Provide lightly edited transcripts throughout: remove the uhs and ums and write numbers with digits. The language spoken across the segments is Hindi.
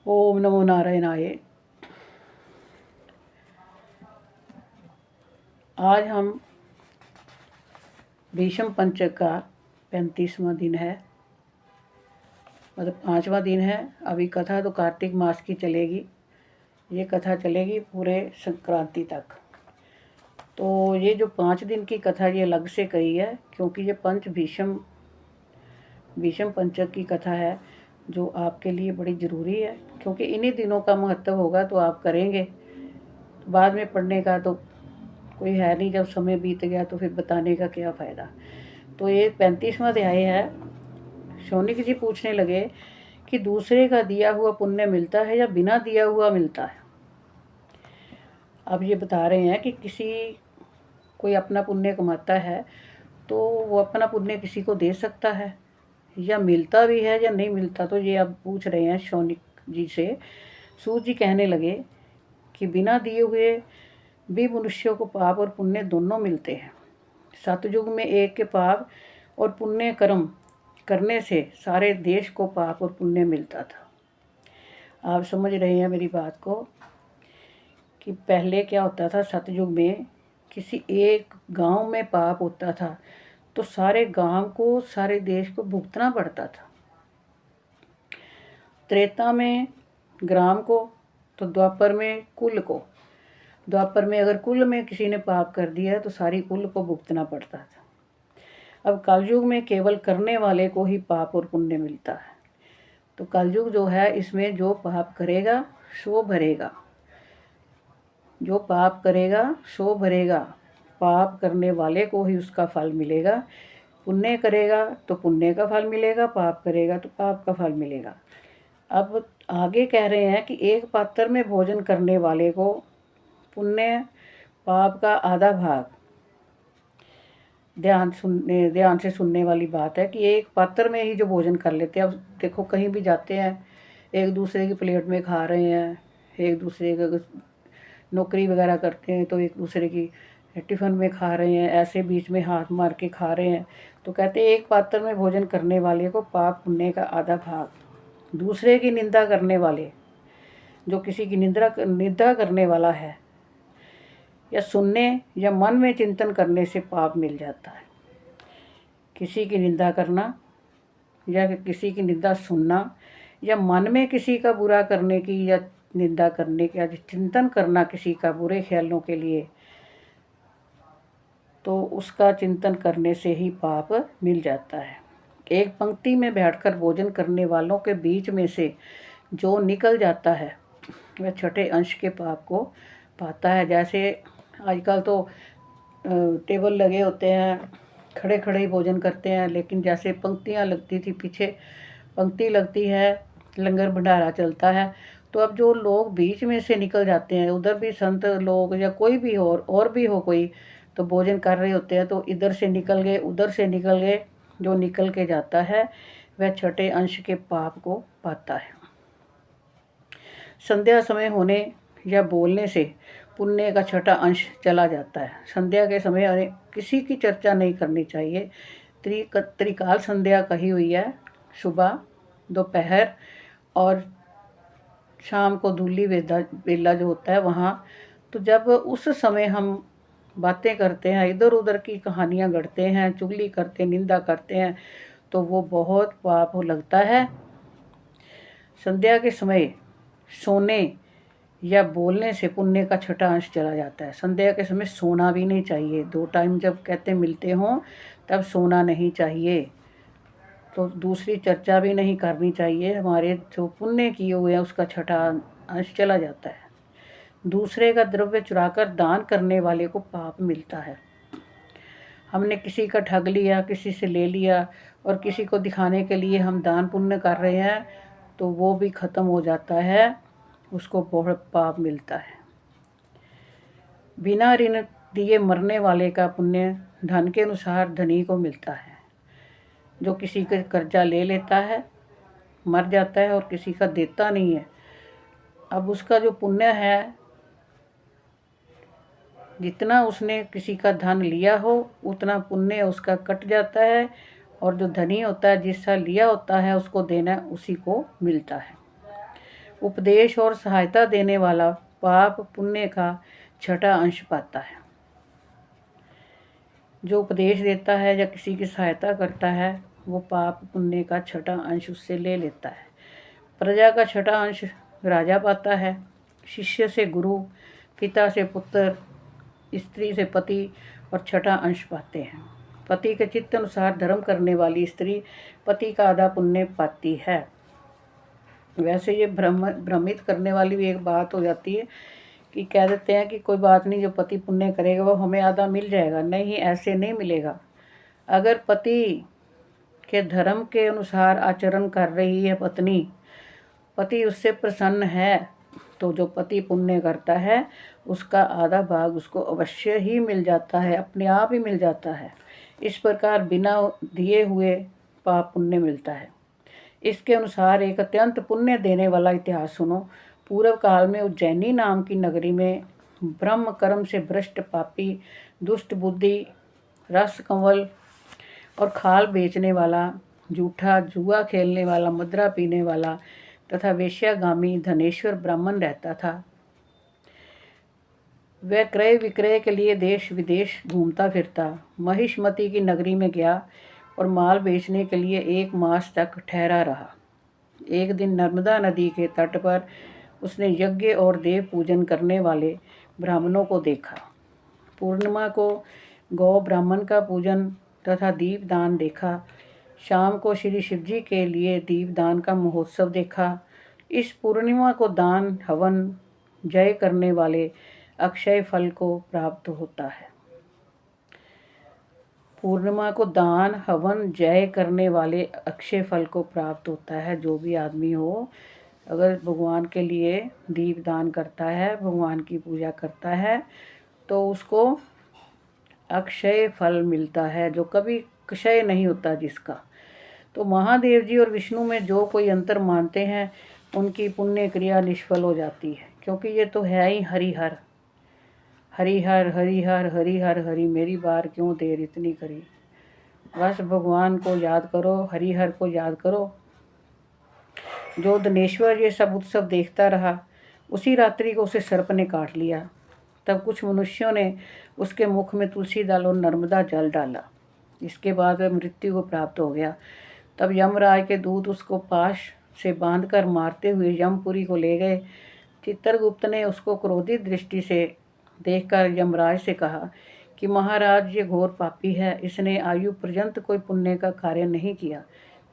ओम नमो नारायणाय। आज हम भीष्म पंचक का 35वां दिन है, मतलब 5वां दिन है। अभी कथा तो कार्तिक मास की चलेगी, ये कथा चलेगी पूरे संक्रांति तक। तो ये जो 5 दिन की कथा ये अलग से कही है, क्योंकि ये भीष्म पंचक की कथा है, जो आपके लिए बड़ी ज़रूरी है। क्योंकि इन्हीं दिनों का महत्व होगा तो आप करेंगे, बाद में पढ़ने का तो कोई है नहीं। जब समय बीत गया तो फिर बताने का क्या फ़ायदा। तो ये 35वां अध्याय है। शौनिक जी पूछने लगे कि दूसरे का दिया हुआ पुण्य मिलता है या बिना दिया हुआ मिलता है। अब ये बता रहे हैं कि कोई अपना पुण्य कमाता है तो वो अपना पुण्य किसी को दे सकता है, या मिलता भी है या नहीं मिलता। तो ये अब पूछ रहे हैं शौनिक जी से। सूत जी कहने लगे कि बिना दिए हुए भी मनुष्यों को पाप और पुण्य दोनों मिलते हैं। सतयुग में एक के पाप और पुण्य कर्म करने से सारे देश को पाप और पुण्य मिलता था। आप समझ रहे हैं मेरी बात को कि पहले क्या होता था। सतयुग में किसी एक गांव में पाप होता था तो सारे गांव को, सारे देश को भुगतना पड़ता था। त्रेता में ग्राम को, तो द्वापर में कुल को। द्वापर में अगर कुल में किसी ने पाप कर दिया है तो सारी कुल को भुगतना पड़ता था। अब कलयुग में केवल करने वाले को ही पाप और पुण्य मिलता है। तो कलयुग जो है, इसमें जो पाप करेगा सो भरेगा, जो पाप करेगा सो भरेगा। पाप करने वाले को ही उसका फल मिलेगा। पुण्य करेगा तो पुण्य का फल मिलेगा, पाप करेगा तो पाप का फल मिलेगा। अब आगे कह रहे हैं कि एक पात्र में भोजन करने वाले को पुण्य पाप का आधा भाग। ध्यान से सुनने वाली बात है कि एक पात्र में ही जो भोजन कर लेते हैं। अब देखो, कहीं भी जाते हैं, एक दूसरे की प्लेट में खा रहे हैं, एक दूसरे का नौकरी वगैरह करते हैं तो एक दूसरे की टिफ़िन में खा रहे हैं, ऐसे बीच में हाथ मार के खा रहे हैं। तो कहते हैं एक पात्र में भोजन करने वाले को पाप पुण्य का आधा भाग। दूसरे की निंदा करने वाले, जो किसी की निंदा करने वाला है, या सुनने या मन में चिंतन करने से पाप मिल जाता है। किसी की निंदा करना या किसी की निंदा सुनना, या मन में किसी का बुरा करने की या निंदा करने का चिंतन करना किसी का बुरे ख्यालों के लिए, तो उसका चिंतन करने से ही पाप मिल जाता है। एक पंक्ति में बैठकर भोजन करने वालों के बीच में से जो निकल जाता है वह छठे अंश के पाप को पाता है। जैसे आजकल तो टेबल लगे होते हैं, खड़े खड़े ही भोजन करते हैं, लेकिन जैसे पंक्तियाँ लगती थी, पीछे पंक्ति लगती है, लंगर भंडारा चलता है, तो अब जो लोग बीच में से निकल जाते हैं, उधर भी संत लोग या कोई भी और भी हो कोई, तो भोजन कर रहे होते हैं तो इधर से निकल गए, उधर से निकल गए, जो निकल के जाता है वह छठे अंश के पाप को पाता है। संध्या समय होने या बोलने से पुण्य का छठा अंश चला जाता है। संध्या के समय किसी की चर्चा नहीं करनी चाहिए। त्रिकाल संध्या कही हुई है, सुबह, दोपहर और शाम को धूली वेला जो होता है वहाँ। तो जब उस समय हम बातें करते हैं, इधर उधर की कहानियाँ गढ़ते हैं, चुगली करते, निंदा करते हैं, तो वो बहुत पाप लगता है। संध्या के समय सोने या बोलने से पुण्य का छठा अंश चला जाता है। संध्या के समय सोना भी नहीं चाहिए। 2 टाइम जब कहते मिलते हों तब सोना नहीं चाहिए। तो दूसरी चर्चा भी नहीं करनी चाहिए। हमारे जो पुण्य किए हुए हैं उसका छठा अंश चला जाता है। दूसरे का द्रव्य चुराकर दान करने वाले को पाप मिलता है। हमने किसी का ठग लिया, किसी से ले लिया और किसी को दिखाने के लिए हम दान पुण्य कर रहे हैं, तो वो भी ख़त्म हो जाता है, उसको बहुत पाप मिलता है। बिना ऋण दिए मरने वाले का पुण्य धन के अनुसार धनी को मिलता है। जो किसी का कर्जा ले लेता है, मर जाता है और किसी का देता नहीं है, अब उसका जो पुण्य है, जितना उसने किसी का धन लिया हो उतना पुण्य उसका कट जाता है, और जो धनी होता है, जिसका लिया होता है, उसको देना उसी को मिलता है। उपदेश और सहायता देने वाला पाप पुण्य का छठा अंश पाता है। जो उपदेश देता है या किसी की सहायता करता है वो पाप पुण्य का छठा अंश उससे ले लेता है। प्रजा का छठा अंश राजा पाता है। शिष्य से गुरु, पिता से पुत्र, स्त्री से पति और छठा अंश पाते हैं। पति के चित्त अनुसार धर्म करने वाली स्त्री पति का आधा पुण्य पाती है। वैसे ये भ्रमित करने वाली भी एक बात हो जाती है कि कह देते हैं कि कोई बात नहीं, जो पति पुण्य करेगा वो हमें आधा मिल जाएगा। नहीं, ऐसे नहीं मिलेगा। अगर पति के धर्म के अनुसार आचरण कर रही है पत्नी, पति उससे प्रसन्न है, तो जो पति पुण्य करता है उसका आधा भाग उसको अवश्य ही मिल जाता है, अपने आप ही मिल जाता है। इस प्रकार बिना दिए हुए पाप पुण्य मिलता है। इसके अनुसार एक अत्यंत पुण्य देने वाला इतिहास सुनो। पूर्व काल में उज्जैनी नाम की नगरी में ब्रह्म कर्म से भ्रष्ट पापी, दुष्ट बुद्धि, रस कंवल और खाल बेचने वाला, जूठा जुआ खेलने वाला, मदरा पीने वाला तथा वेश्यागामी धनेश्वर ब्राह्मण रहता था। वह क्रय विक्रय के लिए देश विदेश घूमता फिरता। महिष्मती की नगरी में गया और माल बेचने के लिए 1 मास तक ठहरा रहा। एक दिन नर्मदा नदी के तट पर उसने यज्ञ और देव पूजन करने वाले ब्राह्मणों को देखा। पूर्णिमा को गौ ब्राह्मण का पूजन तथा दीपदान देखा। शाम को श्री शिवजी के लिए दीपदान का महोत्सव देखा। इस पूर्णिमा को दान हवन जय करने वाले अक्षय फल को प्राप्त होता है। पूर्णिमा को दान हवन जय करने वाले अक्षय फल को प्राप्त होता है। जो भी आदमी हो, अगर भगवान के लिए दीपदान करता है, भगवान की पूजा करता है, तो उसको अक्षय फल मिलता है, जो कभी क्षय नहीं होता जिसका। तो महादेव जी और विष्णु में जो कोई अंतर मानते हैं उनकी पुण्य क्रिया निष्फल हो जाती है, क्योंकि ये तो है ही हरिहर हरिहर हरिहर हरिहर हरि, मेरी बार क्यों देर इतनी करी। बस भगवान को याद करो, हरिहर को याद करो। जो धनेश्वर ये सब उत्सव देखता रहा, उसी रात्रि को उसे सर्प ने काट लिया। तब कुछ मनुष्यों ने उसके मुख में तुलसी दल और नर्मदा जल डाला। इसके बाद वह मृत्यु को प्राप्त हो गया। तब यमराज के दूत उसको पाश से बांधकर मारते हुए यमपुरी को ले गए। चित्रगुप्त ने उसको क्रोधित दृष्टि से देखकर यमराज से कहा कि महाराज, ये घोर पापी है, इसने आयु पर्यंत कोई पुण्य का कार्य नहीं किया।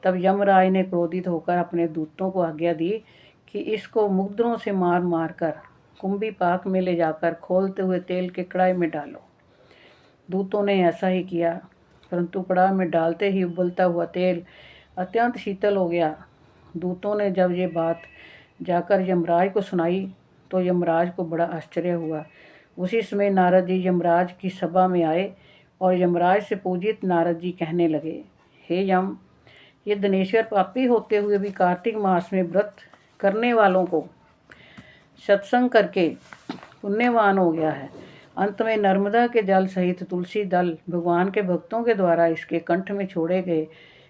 तब यमराज ने क्रोधित होकर अपने दूतों को आज्ञा दी कि इसको मुद्दरों से मार मार कर कुंभी पाक में ले जाकर खोलते हुए तेल के कढ़ाई में डालो। दूतों ने ऐसा ही किया, परंतु कढ़ाई में डालते ही उबलता हुआ तेल अत्यंत शीतल हो गया। दूतों ने जब ये बात जाकर यमराज को सुनाई तो यमराज को बड़ा आश्चर्य हुआ। उसी समय नारद जी यमराज की सभा में आए और यमराज से पूजित नारद जी कहने लगे, हे यम, ये धनेश्वर पापी होते हुए भी कार्तिक मास में व्रत करने वालों को सत्संग करके पुण्यवान हो गया है। अंत में नर्मदा के जल सहित तुलसी दल भगवान के भक्तों के द्वारा इसके कंठ में छोड़े गए।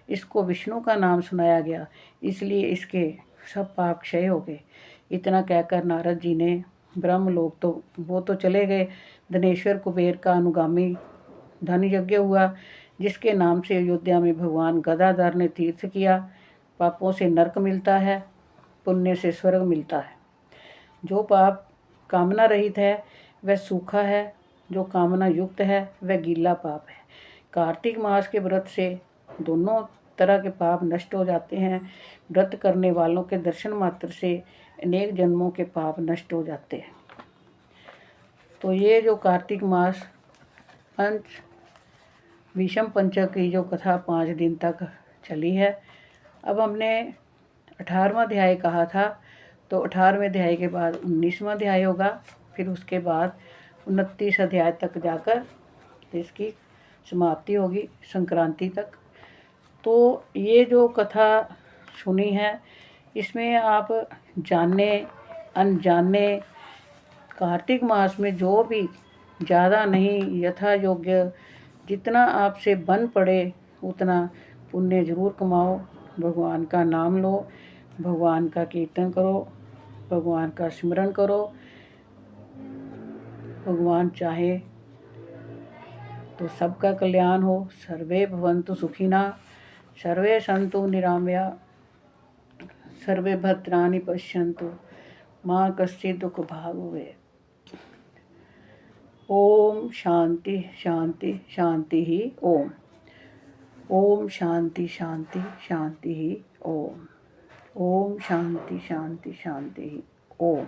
इसको विष्णु का नाम सुनाया गया, इसलिए इसके सब पाप क्षय हो गए। इतना कहकर नारद जी ने ब्रह्मलोक तो वो तो चले गए। धनेश्वर कुबेर का अनुगामी धन यज्ञ हुआ, जिसके नाम से अयोध्या में भगवान गदाधर ने तीर्थ किया। पापों से नरक मिलता है, पुण्य से स्वर्ग मिलता है। जो पाप कामना रहित है वह सूखा है, जो कामना युक्त है वह गीला पाप है। कार्तिक मास के व्रत से दोनों तरह के पाप नष्ट हो जाते हैं। व्रत करने वालों के दर्शन मात्र से अनेक जन्मों के पाप नष्ट हो जाते हैं। तो ये जो कार्तिक मास भीष्म पंचक की जो कथा 5 दिन तक चली है, अब हमने 18वां अध्याय कहा था, तो 18वें अध्याय के बाद 19वां अध्याय होगा, फिर उसके बाद 29 अध्याय तक जाकर इसकी समाप्ति होगी संक्रांति तक। तो ये जो कथा सुनी है, इसमें आप जाने अनजाने कार्तिक मास में जो भी ज़्यादा नहीं, यथा योग्य जितना आपसे बन पड़े उतना पुण्य जरूर कमाओ। भगवान का नाम लो, भगवान का कीर्तन करो, भगवान का स्मरण करो। भगवान चाहे तो सबका कल्याण हो। सर्वे भवन्तु सुखिनः, सर्वे सन्तु निरामया, सर्वे भद्राणि पश्यन्तु, माँ कश्चित् दुःखभाग् भवेत्। ओम शांति शांति शांति ही ओम। ओम शांति शांति शांति ही ओम। ओम शांति शांति शांति ही ओम।